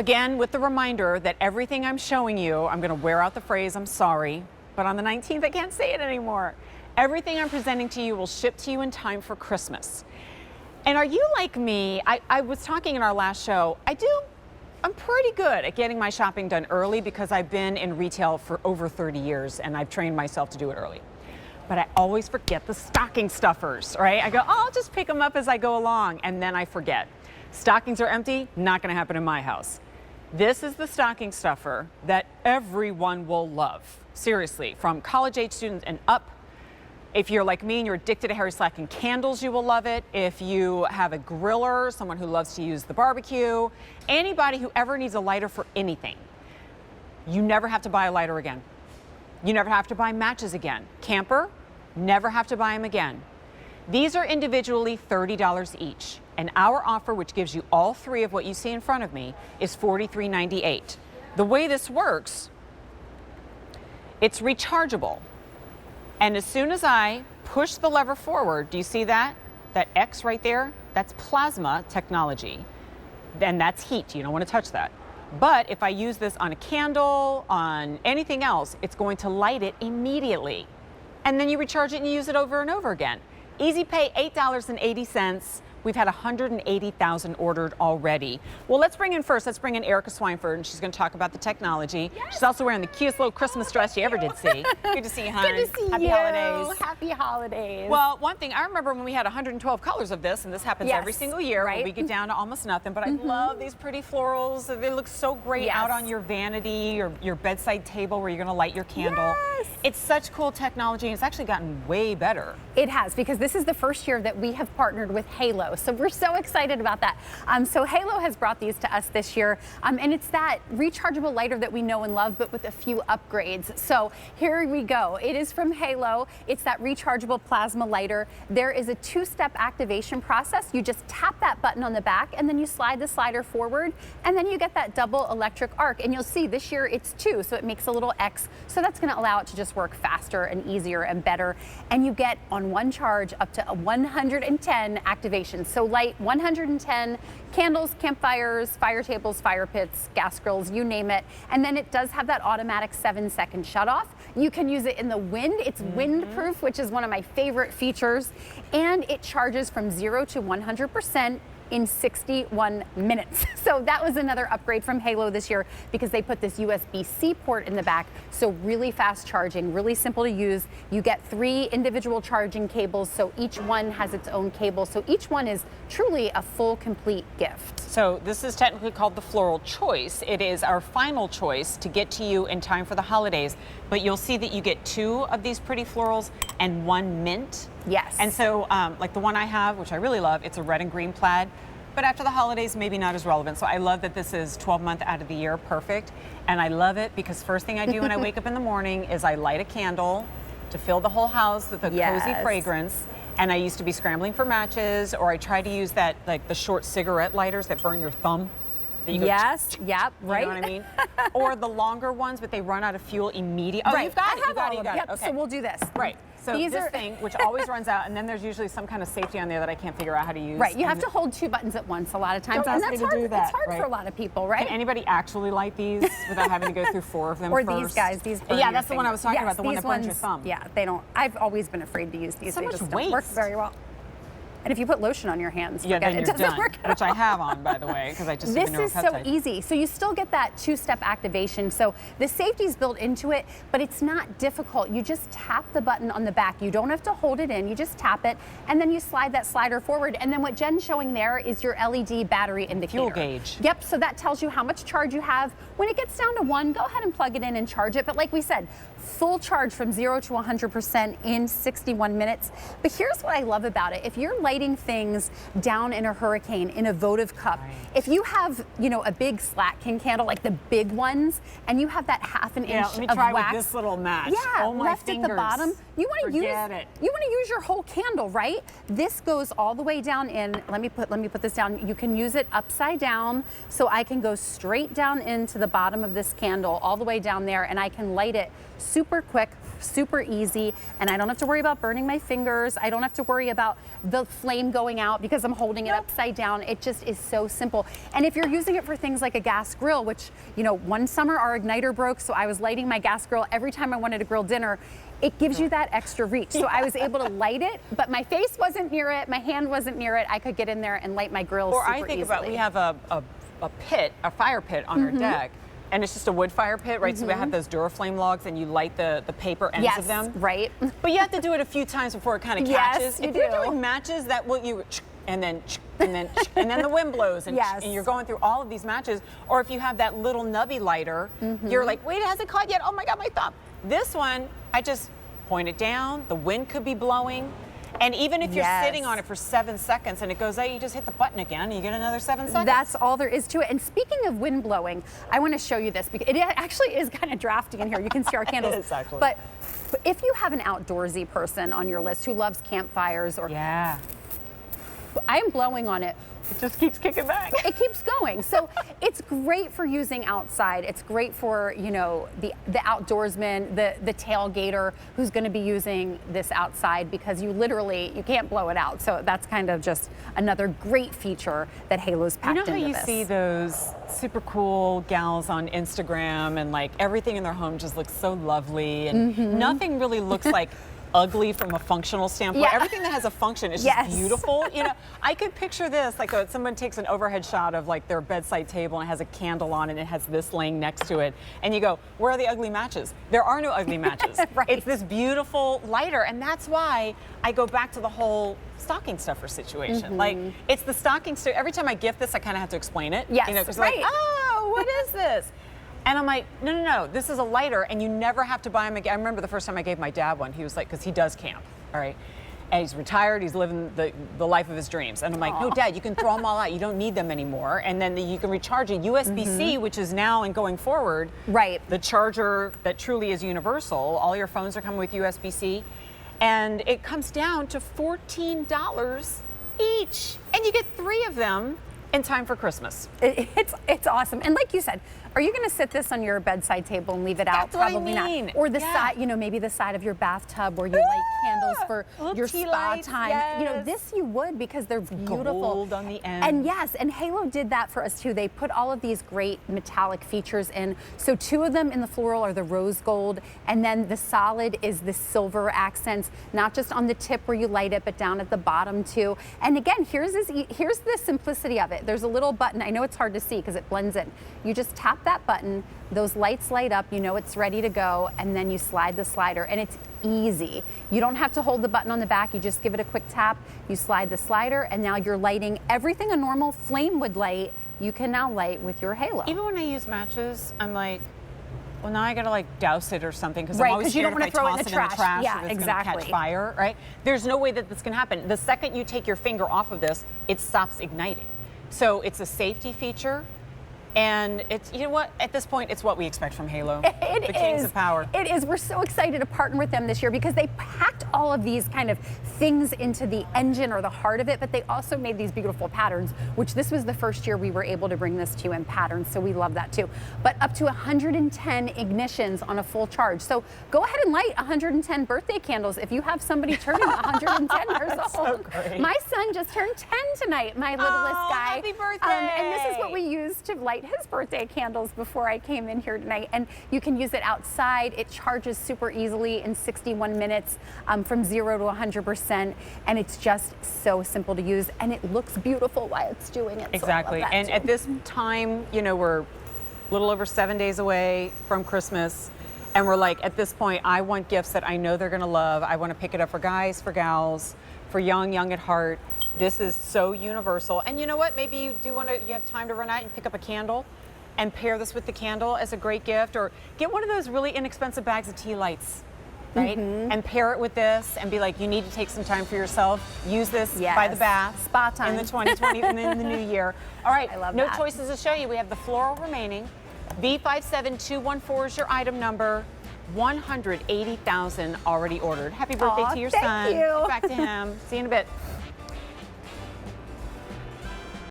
Again, with the reminder that everything I'm showing you, I'm going to wear out the phrase, I'm sorry, but on the 19th, I can't say it anymore. Everything I'm presenting to you will ship to you in time for Christmas. And are you like me? I was talking in our last show, I'm pretty good at getting my shopping done early because I've been in retail for over 30 years and I've trained myself to do it early. But I always forget the stocking stuffers, right? I go, oh, I'll just pick them up as I go along, and then I forget. Stockings are empty, not gonna happen in my house. This is the stocking stuffer that everyone will love. Seriously, from college age students and up. If you're like me and you're addicted to Harry Slacken candles, you will love it. If you have a griller, someone who loves to use the barbecue, anybody who ever needs a lighter for anything, you never have to buy a lighter again. You never have to buy matches again. Camper, never have to buy them again. These are individually $30 each. And our offer, which gives you all three of what you see in front of me, is $43.98. The way this works, it's rechargeable. And as soon as I push the lever forward, do you see that? That X right there? That's plasma technology. And that's heat. You don't want to touch that. But if I use this on a candle, on anything else, it's going to light it immediately. And then you recharge it and you use it over and over again. Easy pay, $8.80. We've had 180,000 ordered already. Well, let's bring in Erica Swineford, and she's going to talk about the technology. Yes. She's also wearing the cutest little Christmas dress you ever did see. Good to see you, hon. Good to see Happy you. holidays. Happy holidays. Well, one thing, I remember when we had 112 colors of this, and this happens every single year, right? When we get down to almost nothing, but I love these pretty florals. They look so great out on your vanity or your bedside table where you're going to light your candle. Yes. It's such cool technology, and it's actually gotten way better. It has, because this is the first year that we have partnered with Halo, so we're so excited about that. So Halo has brought these to us this year, and it's that rechargeable lighter that we know and love, but with a few upgrades. So here we go. It is from Halo. It's that rechargeable plasma lighter. There is a two-step activation process. You just tap that button on the back, and then you slide the slider forward, and then you get that double electric arc. And you'll see this year it's two, so it makes a little X. So that's going to allow it to just work faster and easier and better. And you get on one charge up to 110 activations. So light 110 candles, campfires, fire tables, fire pits, gas grills, you name it. And then it does have that automatic 7-second shutoff. You can use it in the wind. It's windproof, which is one of my favorite features. And it charges from 0 to 100% in 61 minutes. So that was another upgrade from Halo this year because they put this USB-C port in the back. So really fast charging, really simple to use. You get 3 individual charging cables, so each one has its own cable. So each one is truly a full, complete gift. So this is technically called the floral choice. It is our final choice to get to you in time for the holidays. But you'll see that you get 2 of these pretty florals and 1 mint. Yes. And so like the one I have, which I really love, it's a red and green plaid. But after the holidays, maybe not as relevant. So I love that this is 12-month out of the year, perfect. And I love it because first thing I do when I wake up in the morning is I light a candle to fill the whole house with a cozy fragrance. And I used to be scrambling for matches, or I try to use that, like the short cigarette lighters that burn your thumb. That you go right. You know what I mean? Or the longer ones, but they run out of fuel immediately. Oh, right. you've got it. You got it. Yep. Okay. So we'll do this. Right. So These this are thing, which always runs out, and then there's usually some kind of safety on there that I can't figure out how to use. Right, you have to hold 2 buttons at once a lot of times. And that's hard. It's hard for a lot of people, right? Can anybody actually light these without having to go through 4 of them or first? these guys, these burn that's the one I was talking about, the one these that burns ones, your thumb. Yeah, they don't. I've always been afraid to use these. So they much just waste. don't work very well. And if you put lotion on your hands, then it you're doesn't done, work. which I have on, by the way, because I just This is so easy. So you still get that 2-step activation. So the safety's built into it, but it's not difficult. You just tap the button on the back. You don't have to hold it in. You just tap it, and then you slide that slider forward. And then what Jen's showing there is your LED battery indicator. Fuel gauge. Yep. So that tells you how much charge you have. When it gets down to 1, go ahead and plug it in and charge it. But like we said, full charge from 0 to 100% in 61 minutes. But here's what I love about it. If you're lighting things down in a hurricane in a votive cup, if you have, a big Slatkin candle, like the big ones, and you have that 1/2 inch let me of try wax, with this little match. yeah, oh, my left fingers. at the bottom, you want to use your whole candle, right? This goes all the way down in. Let me put this down. You can use it upside down, so I can go straight down into the bottom of this candle, all the way down there, and I can light it super quick, super easy, and I don't have to worry about burning my fingers. I don't have to worry about the flame going out because I'm holding it upside down. It just is so simple. And if you're using it for things like a gas grill, which, you know, one summer our igniter broke, so I was lighting my gas grill every time I wanted to grill dinner. It gives you that extra reach. So I was able to light it, but my face wasn't near it, my hand wasn't near it. I could get in there and light my grill super easily. Or I think about, we have a pit, a fire pit on our deck, and it's just a wood fire pit, right? So we have those Duraflame logs, and you light the paper ends of them. Right. But you have to do it a few times before it kind of catches. If you're doing matches, that will and then the wind blows, and you're going through all of these matches. Or if you have that little nubby lighter, you're like, wait, it hasn't caught yet. Oh my God, my thumb. This one, I just point it down. The wind could be blowing. And even if you're sitting on it for 7 seconds and it goes out, you just hit the button again and you get another 7 seconds. That's all there is to it. And speaking of wind blowing, I want to show you this because it actually is kind of drafty in here. You can see our candles. It is actually. But if you have an outdoorsy person on your list who loves campfires or I am blowing on it. It just keeps kicking back. It keeps going. So it's great for using outside. It's great for, you know, the outdoorsman, the tailgater who's going to be using this outside because you can't blow it out. So that's kind of just another great feature that Halo's packed into this. You know how you see those super cool gals on Instagram and like everything in their home just looks so lovely and nothing really looks like ugly from a functional standpoint. Everything that has a function is just beautiful. You know, I could picture this, like someone takes an overhead shot of like their bedside table and it has a candle on it and it has this laying next to it. And you go, where are the ugly matches? There are no ugly matches. It's this beautiful lighter. And that's why I go back to the whole stocking stuffer situation. Like, it's the stocking stuffer. Every time I gift this, I kind of have to explain it. You know, because like, oh, what is this? And I'm like, no, this is a lighter, and you never have to buy them again. I remember the first time I gave my dad one, he was like, because he does camp, all right? And he's retired, he's living the life of his dreams. And I'm like, no, Dad, you can throw them all out. You don't need them anymore. And then you can recharge a USB-C, which is now and going forward, the charger that truly is universal. All your phones are coming with USB-C. And it comes down to $14 each. And you get 3 of them in time for Christmas. It's awesome. And like you said, are you going to sit this on your bedside table and leave it out? Probably not. Or the side, you know, maybe the side of your bathtub where you light candles for your spa time. You know, this you would because they're beautiful. Gold on the end. And yes, and Halo did that for us too. They put all of these great metallic features in. So 2 of them in the floral are the rose gold, and then the solid is the silver accents, not just on the tip where you light it, but down at the bottom too. And again, here's the simplicity of it. There's a little button. I know it's hard to see because it blends in. You just tap that button, those lights light up, you know it's ready to go, and then you slide the slider, and it's easy. You don't have to hold the button on the back, you just give it a quick tap, you slide the slider, and now you're lighting everything a normal flame would light, you can now light with your Halo. Even when I use matches, I'm like, well, now I gotta like douse it or something because I'm always scared you don't if I toss it in the trash that it's gonna catch fire, right? There's no way that this can happen. The second you take your finger off of this, it stops igniting. So it's a safety feature. And it's, you know what, at this point, it's what we expect from Halo. The Kings of Power. It is. We're so excited to partner with them this year because they packed all of these kind of things into the engine or the heart of it, but they also made these beautiful patterns, which this was the first year we were able to bring this to you in patterns, so we love that too. But up to 110 ignitions on a full charge. So go ahead and light 110 birthday candles if you have somebody turning 110 years old. So great. My son just turned 10 tonight, my littlest guy. Happy birthday! And this is what we use to light his birthday candles before I came in here tonight. And you can use it outside. It charges super easily in 61 minutes from 0 to 100%. And it's just so simple to use. And it looks beautiful while it's doing it. Exactly. So I love that and too. at this time, you know, we're a little over 7 days away from Christmas. And we're like, at this point, I want gifts that I know they're going to love. I want to pick it up for guys, for gals, for young at heart. This is so universal. And you know what? Maybe you do want to, you have time to run out and pick up a candle and pair this with the candle as a great gift, or get one of those really inexpensive bags of tea lights, right? And pair it with this and be like, you need to take some time for yourself. Use this by the bath. Spa time. In the 2020 and in the new year. All right, I love no that. choices to show you. We have the floral remaining. B57214 is your item number. 180,000 already ordered. Happy birthday to your son. Thank you. Back to him. See you in a bit.